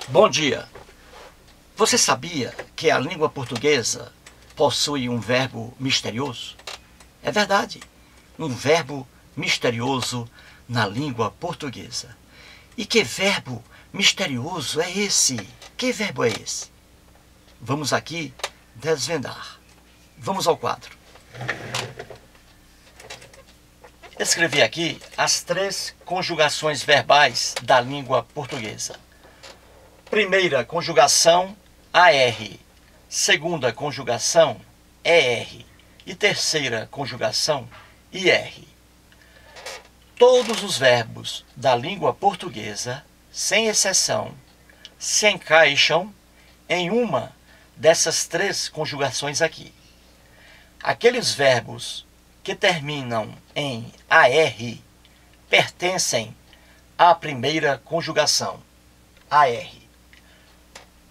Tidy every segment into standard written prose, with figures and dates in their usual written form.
Bom dia! Você sabia que a língua portuguesa possui um verbo misterioso? É verdade, um verbo misterioso na língua portuguesa. E que verbo misterioso é esse? Que verbo é esse? Vamos aqui desvendar. Vamos ao quadro. Escrevi aqui as 3 conjugações verbais da língua portuguesa. Primeira conjugação, AR. Segunda conjugação, ER. E terceira conjugação, IR. Todos os verbos da língua portuguesa, sem exceção, se encaixam em uma dessas 3 conjugações aqui. Aqueles verbos que terminam em AR pertencem à primeira conjugação, AR.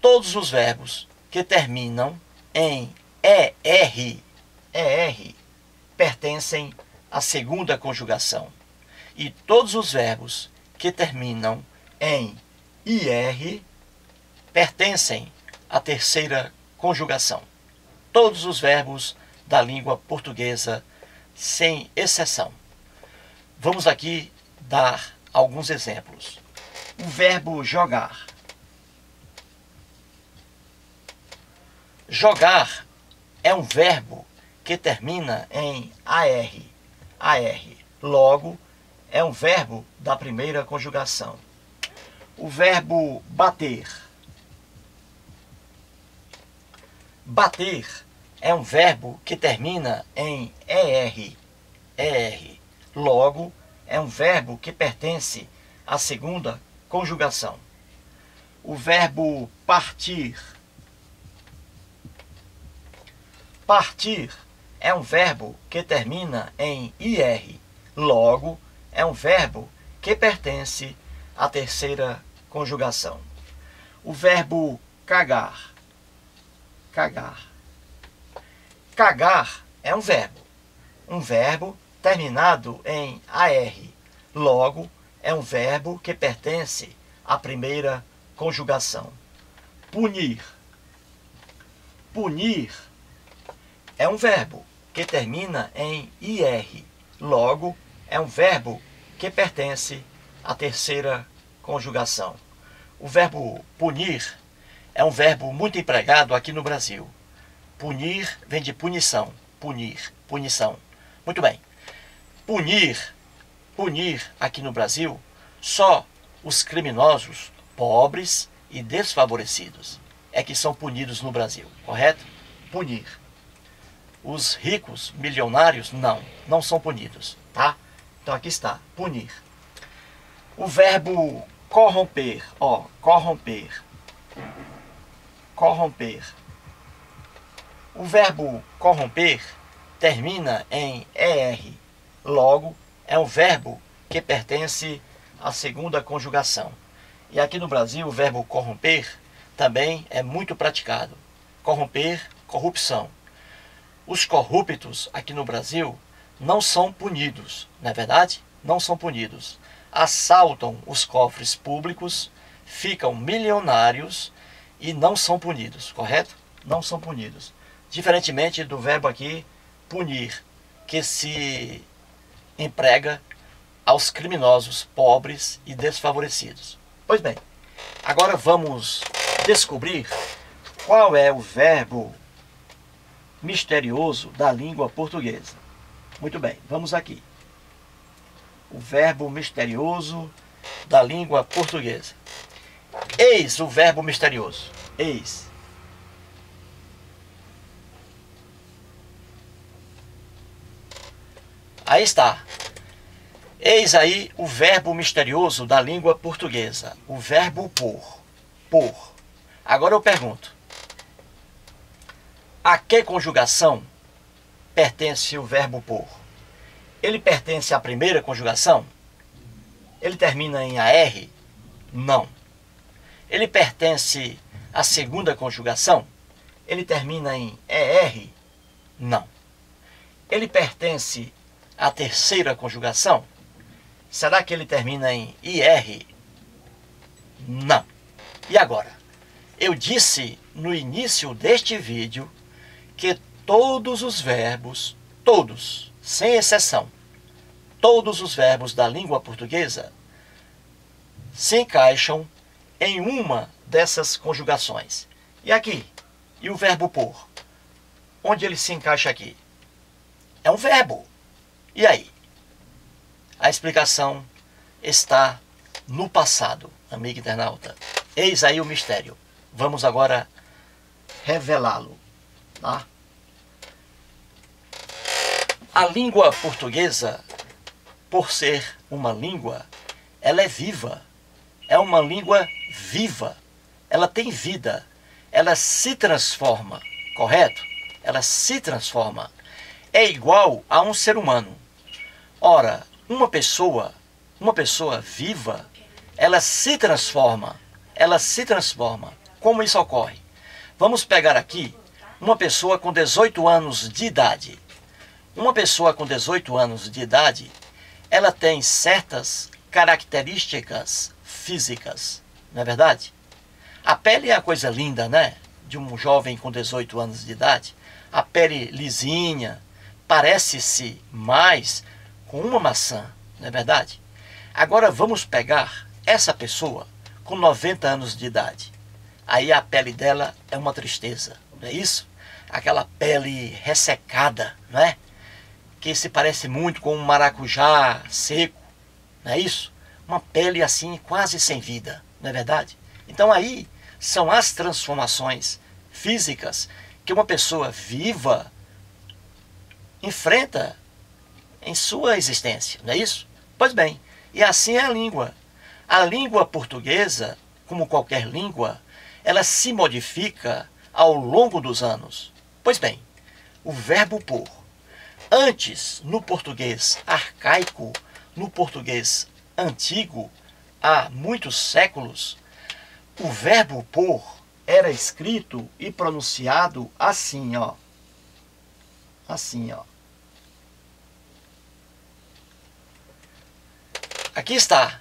Todos os verbos que terminam em ER pertencem à segunda conjugação. E todos os verbos que terminam em IR pertencem à terceira conjugação. Todos os verbos da língua portuguesa, sem exceção. Vamos aqui dar alguns exemplos. O verbo jogar. Jogar é um verbo que termina em AR. Logo, é um verbo da primeira conjugação. O verbo bater. Bater é um verbo que termina em ER. Logo, é um verbo que pertence à segunda conjugação. O verbo partir. Partir é um verbo que termina em IR. Logo, é um verbo que pertence à terceira conjugação. O verbo cagar. Cagar é um verbo terminado em AR. Logo, é um verbo que pertence à primeira conjugação. Punir. Punir é um verbo que termina em IR. Logo, é um verbo que pertence à terceira conjugação. O verbo punir é um verbo muito empregado aqui no Brasil. Punir vem de punição. Punir, punição. Muito bem. Punir aqui no Brasil, só os criminosos, pobres e desfavorecidos é que são punidos no Brasil, correto? Punir. Os ricos, milionários, não são punidos, tá? Então aqui está, punir. O verbo corromper, corromper. O verbo corromper termina em ER. Logo, é um verbo que pertence à segunda conjugação. E aqui no Brasil, o verbo corromper também é muito praticado. Corromper, corrupção. Os corruptos aqui no Brasil não são punidos, não é verdade? Não são punidos. Assaltam os cofres públicos, ficam milionários e não são punidos, correto? Não são punidos. Diferentemente do verbo aqui, punir, que se emprega aos criminosos, pobres e desfavorecidos. Pois bem, agora vamos descobrir qual é o verbo misterioso da língua portuguesa. Muito bem, vamos aqui. O verbo misterioso da língua portuguesa. Eis o verbo misterioso. Eis. Aí está. Eis aí o verbo misterioso da língua portuguesa. O verbo por. Por. Agora eu pergunto. A que conjugação pertence o verbo por? Ele pertence à primeira conjugação? Ele termina em AR? Não. Ele pertence à segunda conjugação? Ele termina em ER? Não. Ele pertence à terceira conjugação? Será que ele termina em IR? Não. E agora? Eu disse no início deste vídeo que todos os verbos, todos, sem exceção, todos os verbos da língua portuguesa se encaixam em uma dessas conjugações. E aqui? E o verbo por? Onde ele se encaixa aqui? É um verbo. E aí? A explicação está no passado, amigo internauta. Eis aí o mistério. Vamos agora revelá-lo, tá? A língua portuguesa, por ser uma língua, ela é viva. É uma língua viva. Ela tem vida. Ela se transforma, correto? Ela se transforma. É igual a um ser humano. Ora, uma pessoa viva, ela se transforma. Ela se transforma. Como isso ocorre? Vamos pegar aqui uma pessoa com 18 anos de idade. Uma pessoa com 18 anos de idade, ela tem certas características físicas, não é verdade? A pele é a coisa linda, né? De um jovem com 18 anos de idade. A pele lisinha, parece-se mais com uma maçã, não é verdade? Agora vamos pegar essa pessoa com 90 anos de idade. Aí a pele dela é uma tristeza, não é isso? Aquela pele ressecada, não é? Que se parece muito com um maracujá seco, não é isso? Uma pele assim quase sem vida, não é verdade? Então aí são as transformações físicas que uma pessoa viva enfrenta em sua existência, não é isso? Pois bem, e assim é a língua. A língua portuguesa, como qualquer língua, ela se modifica ao longo dos anos. Pois bem, o verbo por. Antes, no português arcaico, no português antigo, há muitos séculos, o verbo por era escrito e pronunciado assim, ó. Assim, ó. Aqui está,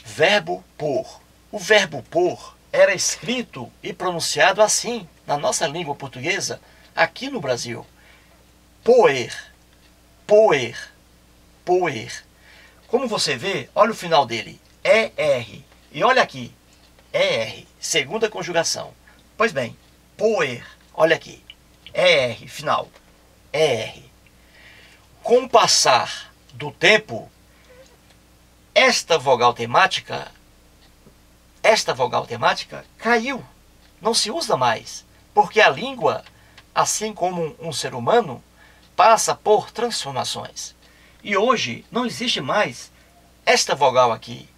verbo por. O verbo por era escrito e pronunciado assim, na nossa língua portuguesa, aqui no Brasil. Poer, poer, poer. Como você vê, olha o final dele, ER. E olha aqui, ER, segunda conjugação. Pois bem, poer, olha aqui, ER, final, ER. Com o passar do tempo, esta vogal temática caiu, não se usa mais, porque a língua, assim como um ser humano, passa por transformações. E hoje não existe mais esta vogal aqui,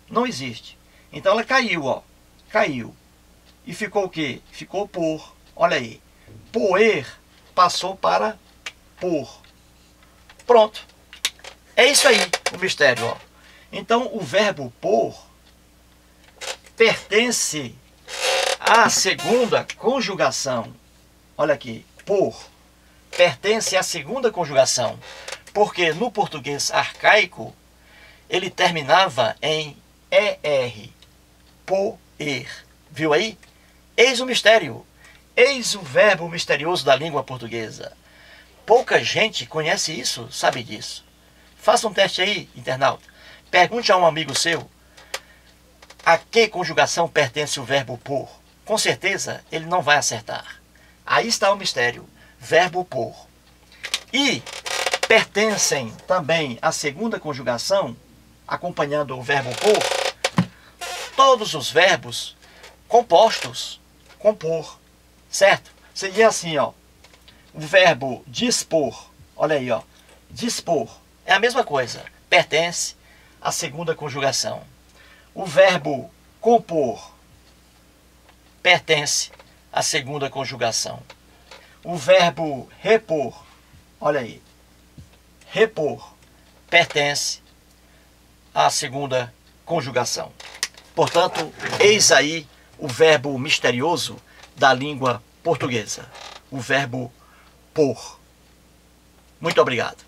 não existe. Então ela caiu, ó, caiu. E ficou o quê? Ficou por, olha aí, poer passou para por. Pronto. É isso aí, o mistério, ó. Então o verbo por pertence à segunda conjugação. Olha aqui, por pertence à segunda conjugação, porque no português arcaico ele terminava em ER, poer. Viu aí? Eis o mistério, eis o verbo misterioso da língua portuguesa. Pouca gente conhece isso, sabe disso. Faça um teste aí, internauta. Pergunte a um amigo seu a que conjugação pertence o verbo por. Com certeza ele não vai acertar. Aí está o mistério, verbo por. E pertencem também à segunda conjugação, acompanhando o verbo por, todos os verbos compostos com por, certo? Seria assim, ó, o verbo dispor, olha aí, ó, dispor, é a mesma coisa, pertence à segunda conjugação. O verbo compor pertence à segunda conjugação. O verbo repor, olha aí, repor, pertence à segunda conjugação. Portanto, eis aí o verbo misterioso da língua portuguesa, o verbo por. Muito obrigado.